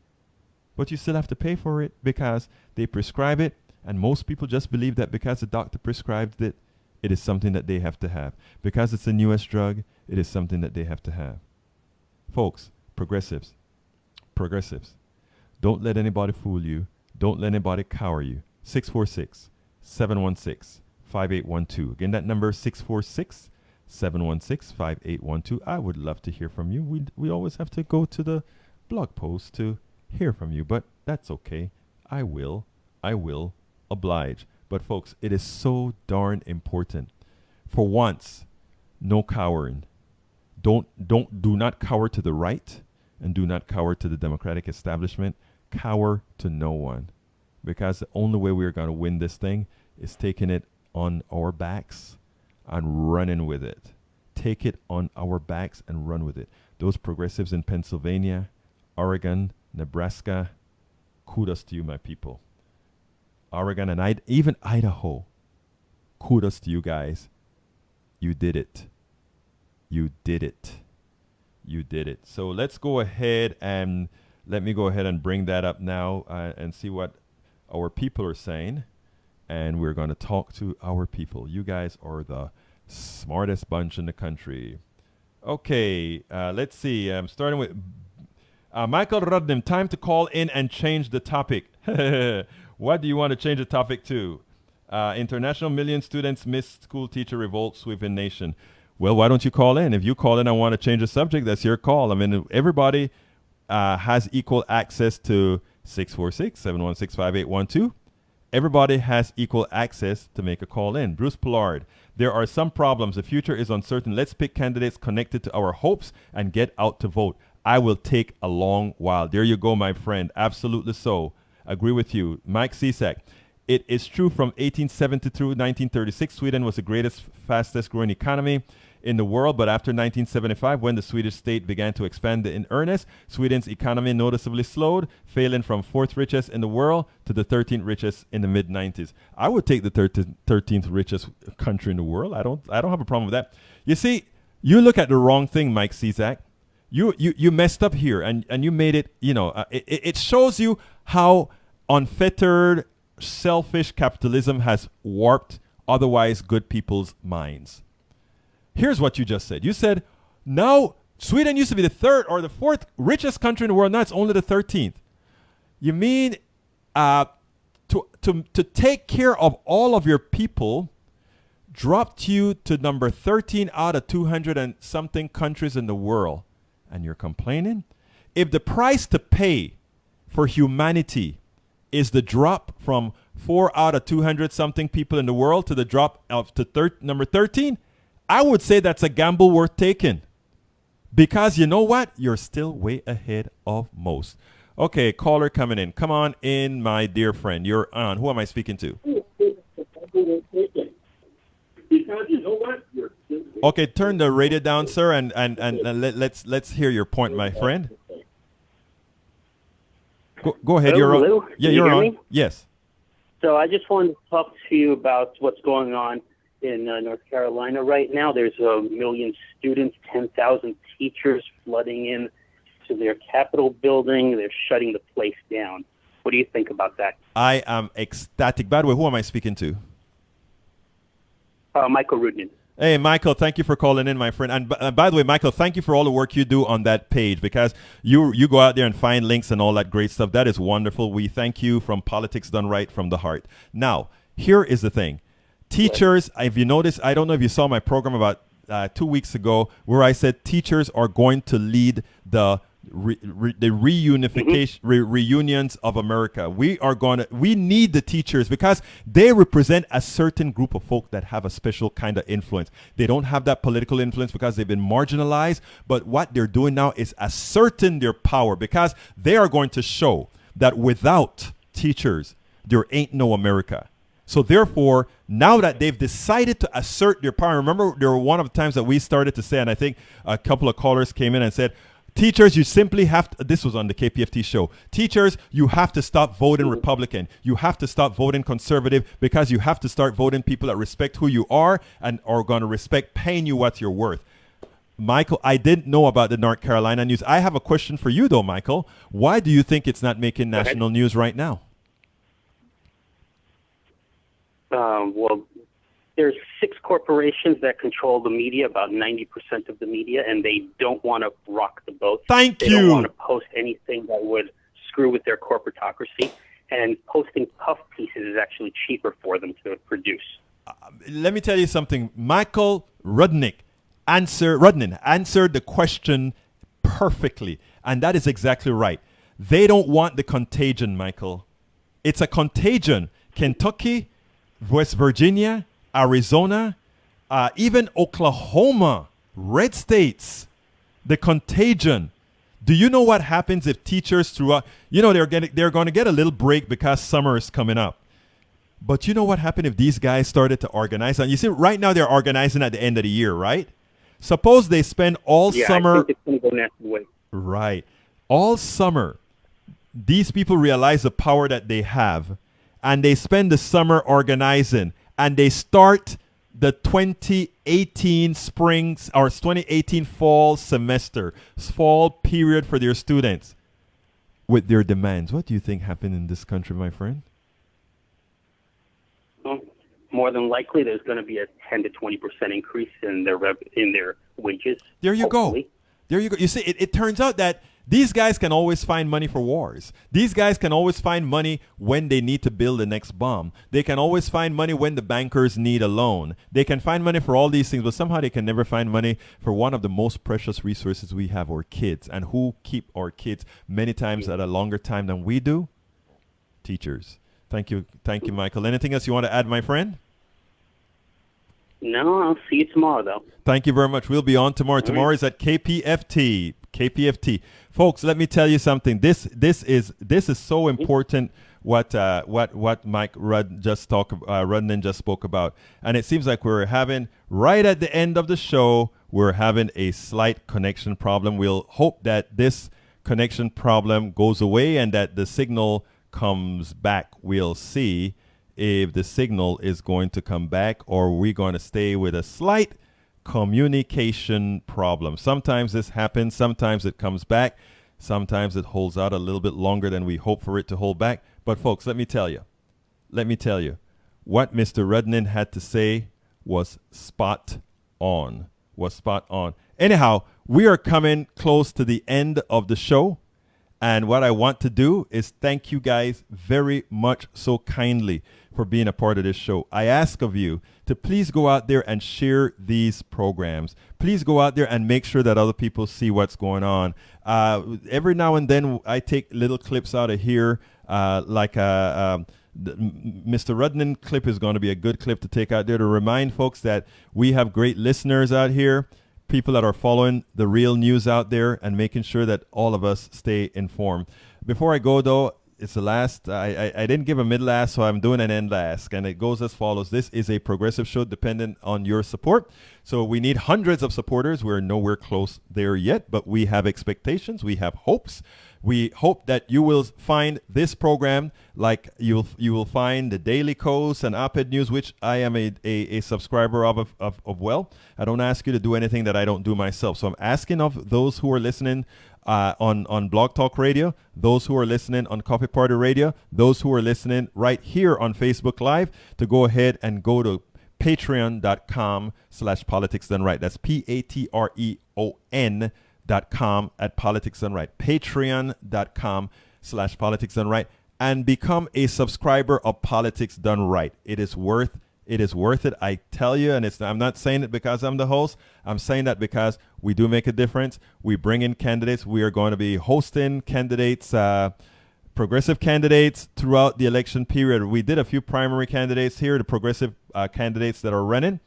But you still have to pay for it because they prescribe it. And most people just believe that because the doctor prescribed it, it is something that they have to have. Because it's a newest drug, it is something that they have to have. Folks, progressives, don't let anybody fool you. Don't let anybody cower you. 646-716-5812. Again, that number is 646-716-5812. I would love to hear from you. We always have to go to the blog post to hear from you, but that's okay. I will oblige. But folks, it is so darn important. For once, no cowering. Do not cower to the right and do not cower to the Democratic establishment. Cower to no one. Because the only way we're going to win this thing is taking it on our backs and running with it. take it on our backs and run with it. Those progressives in Pennsylvania, Oregon, Nebraska, kudos to you, my people. Oregon and even Idaho, kudos to you guys. You did it. You did it. You did it. So let's go ahead and let me go ahead and bring that up now and see what our people are saying. And we're going to talk to our people. You guys are the smartest bunch in the country. Okay, let's see. I'm starting with Michael Rudnim. Time to call in and change the topic. What do you want to change the topic to? International million students miss school teacher revolt sweeping nation. Well, why don't you call in? If you call in and want to change the subject, that's your call. I mean, everybody has equal access to 646-716-5812. Everybody has equal access to make a call in. Bruce Pollard, there are some problems. The future is uncertain. Let's pick candidates connected to our hopes and get out to vote. I will take a long while. There you go, my friend. Absolutely so. Agree with you. Mike Cisak, it is true from 1870 through 1936, Sweden was the greatest, fastest growing economy in the world. But after 1975, when the Swedish state began to expand in earnest, Sweden's economy noticeably slowed, failing from 4th richest in the world to the 13th richest in the mid-90s. I would take the 13th richest country in the world. I don't have a problem with that. You see, you look at the wrong thing, Mike Cisak. You messed up here, and you made it, it shows you how unfettered, selfish capitalism has warped otherwise good people's minds. Here's what you just said. You said, now Sweden used to be the 3rd or the 4th richest country in the world. Now it's only the 13th. You mean to take care of all of your people dropped you to number 13 out of 200 and something countries in the world. And you're complaining? If the price to pay for humanity is the drop from 4 out of 200 something people in the world to the drop of to number 13, I would say that's a gamble worth taking. Because you know what? You're still way ahead of most. Okay, caller coming in. Come on in, my dear friend. You're on. Who am I speaking to? Okay, turn the radio down, sir, and let's hear your point, my friend. Go ahead. Hello, you're on. Yeah, you're on. Me? Yes. So I just wanted to talk to you about what's going on in North Carolina right now. There's 1 million students, 10,000 teachers flooding in to their Capitol building. They're shutting the place down. What do you think about that? I am ecstatic. By the way, who am I speaking to? Michael Rudnin. Hey, Michael, thank you for calling in, my friend. And by the way, Michael, thank you for all the work you do on that page, because you go out there and find links and all that great stuff. That is wonderful. We thank you from Politics Done Right from the heart. Now, here is the thing. Teachers, if you notice, I don't know if you saw my program about 2 weeks ago where I said teachers are going to lead the reunification, reunions of America. We need the teachers because they represent a certain group of folk that have a special kind of influence. They don't have that political influence because they've been marginalized, but what they're doing now is asserting their power, because they are going to show that without teachers, there ain't no America. So therefore, now that they've decided to assert their power, remember there were one of the times that we started to say, and I think a couple of callers came in and said, teachers, you simply have to, this was on the KPFT show, teachers, you have to stop voting Republican. You have to stop voting conservative, because you have to start voting people that respect who you are and are going to respect paying you what you're worth. Michael, I didn't know about the North Carolina news. I have a question for you, though, Michael. Why do you think it's not making national news right now? Well, there's 6 corporations that control the media, about 90% of the media, and they don't want to rock the boat. They don't want to post anything that would screw with their corporatocracy, and posting puff pieces is actually cheaper for them to produce. Let me tell you something. Michael Rudnick answered the question perfectly, and that is exactly right. They don't want the contagion, Michael. It's a contagion. Kentucky, West Virginia, Arizona, even Oklahoma, red states, the contagion. Do you know what happens if teachers throughout, they're going to get a little break because summer is coming up. But you know what happened if these guys started to organize? And you see, right now they're organizing at the end of the year, right? Suppose they spend all Yeah, summer. I think it's going to go national way. Right. All summer, these people realize the power that they have, and they spend the summer organizing, and they start the 2018 springs or 2018 fall semester, fall period for their students with their demands. What do you think happened in this country, my friend? Well, more than likely, there's going to be a 10 to 20% increase in their wages. There you hopefully. go. There you go. You see, it turns out that these guys can always find money for wars. These guys can always find money when they need to build the next bomb. They can always find money when the bankers need a loan. They can find money for all these things, but somehow they can never find money for one of the most precious resources we have, our kids. And who keep our kids many times at a longer time than we do? Teachers. Thank you, Michael. Anything else you want to add, my friend? No, I'll see you tomorrow, though. Thank you very much. We'll be on tomorrow. Tomorrow is at KPFT. KPFT, folks. Let me tell you something. This is so important. What Mike Rudnin just spoke about, and it seems like we're having right at the end of the show. We're having a slight connection problem. We'll hope that this connection problem goes away and that the signal comes back. We'll see if the signal is going to come back, or we're going to stay with a slight communication problem. Sometimes this happens, sometimes it comes back, sometimes it holds out a little bit longer than we hope for it to hold back. But folks, let me tell you, what Mr. Rudnin had to say was spot on. Anyhow, we are coming close to the end of the show. And what I want to do is thank you guys very much so kindly for being a part of this show. I ask of you to please go out there and share these programs. Please go out there and make sure that other people see what's going on. Every now and then I take little clips out of here, Mr. Rudnin clip is going to be a good clip to take out there to remind folks that we have great listeners out here, people that are following the real news out there and making sure that all of us stay informed. Before I go, though, it's the last. I didn't give a mid-last, so I'm doing an end-last. And it goes as follows. This is a progressive show dependent on your support. So we need hundreds of supporters. We're nowhere close there yet, but we have expectations. We have hopes. We hope that you will find this program like you will find the Daily Coast and Op-Ed News, which I am a subscriber of. Well, I don't ask you to do anything that I don't do myself. So I'm asking of those who are listening on Blog Talk Radio, those who are listening on Coffee Party Radio, those who are listening right here on Facebook Live, to go ahead and go to patreon.com/politics done right. That's patreon.com at politics done right. Patreon.com/politics done right, and become a subscriber of Politics Done Right. It is worth it. I tell you, and I'm not saying it because I'm the host. I'm saying that because we do make a difference. We bring in candidates. We are going to be hosting candidates, progressive candidates throughout the election period. We did a few primary candidates here, the progressive candidates that are running.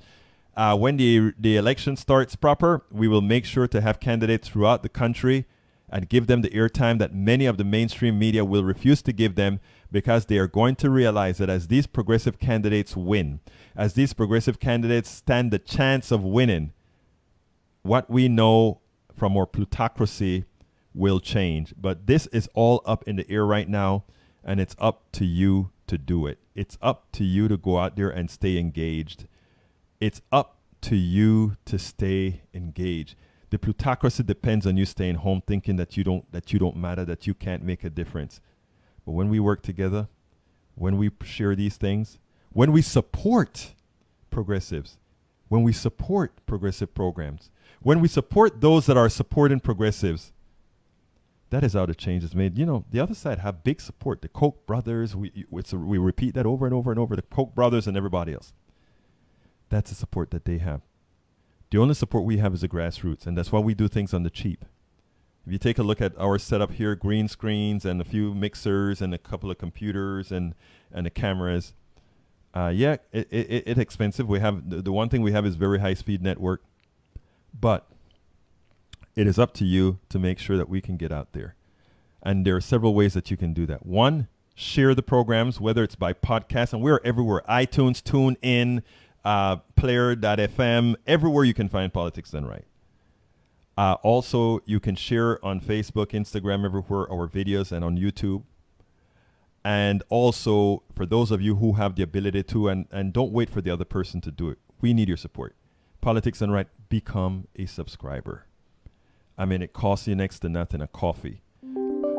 When the election starts proper, we will make sure to have candidates throughout the country and give them the airtime that many of the mainstream media will refuse to give them, because they are going to realize that as these progressive candidates win, as these progressive candidates stand the chance of winning, what we know from our plutocracy will change. But this is all up in the air right now, and it's up to you to do it. It's up to you to go out there and stay engaged. It's up to you to stay engaged. The plutocracy depends on you staying home thinking that you don't matter, that you can't make a difference. But when we work together, when we share these things, when we support progressives, when we support progressive programs, when we support those that are supporting progressives, that is how the change is made. You know, the other side have big support. The Koch brothers, we repeat that over and over and over. The Koch brothers and everybody else. That's the support that they have. The only support we have is the grassroots, and that's why we do things on the cheap. If you take a look at our setup here, green screens and a few mixers and a couple of computers and the cameras, it's expensive. We have the one thing we have is very high speed network, but it is up to you to make sure that we can get out there. And there are several ways that you can do that. One, share the programs, whether it's by podcast, and we're everywhere: iTunes, TuneIn, Player.fm, everywhere you can find Politics Done Right. Also, you can share on Facebook, Instagram, everywhere, our videos, and on YouTube. And also, for those of you who have the ability to, and don't wait for the other person to do it, we need your support. Politics Done Right, become a subscriber. I mean, it costs you next to nothing. A coffee.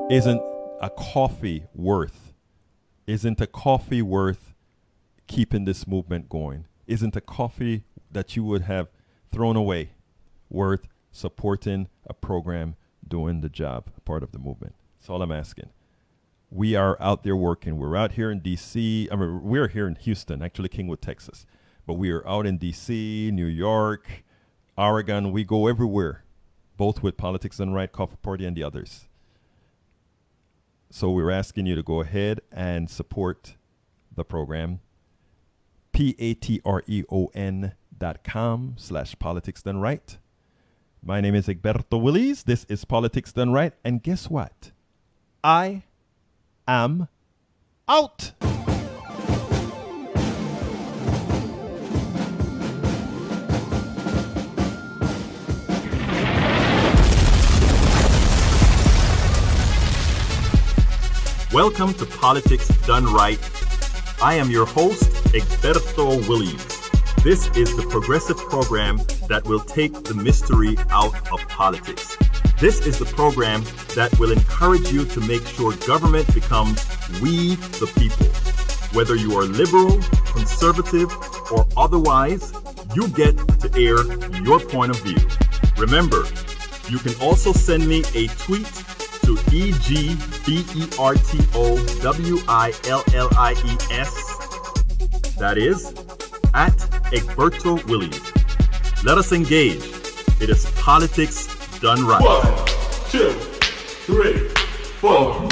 Isn't a coffee worth keeping this movement going? Isn't a coffee that you would have thrown away worth supporting a program doing the job, part of the movement? That's all I'm asking. We are out there working. We're out here in D.C. I mean, we're here in Houston, actually Kingwood, Texas. But we are out in D.C., New York, Oregon. We go everywhere, both with Politics Done Right, Coffee Party, and the others. So we're asking you to go ahead and support the program. patreon.com/Politics Done Right. My name is Egberto Willies. This is Politics Done Right. And guess what? I am out. Welcome to Politics Done Right. I am your host, Egberto Willies. This is the progressive program that will take the mystery out of politics. This is the program that will encourage you to make sure government becomes we the people. Whether you are liberal, conservative, or otherwise, you get to air your point of view. Remember, you can also send me a tweet to EGBERTOWILLIES. That is at Egberto Willies. Let us engage. It is Politics Done Right. 1, 2, 3, 4.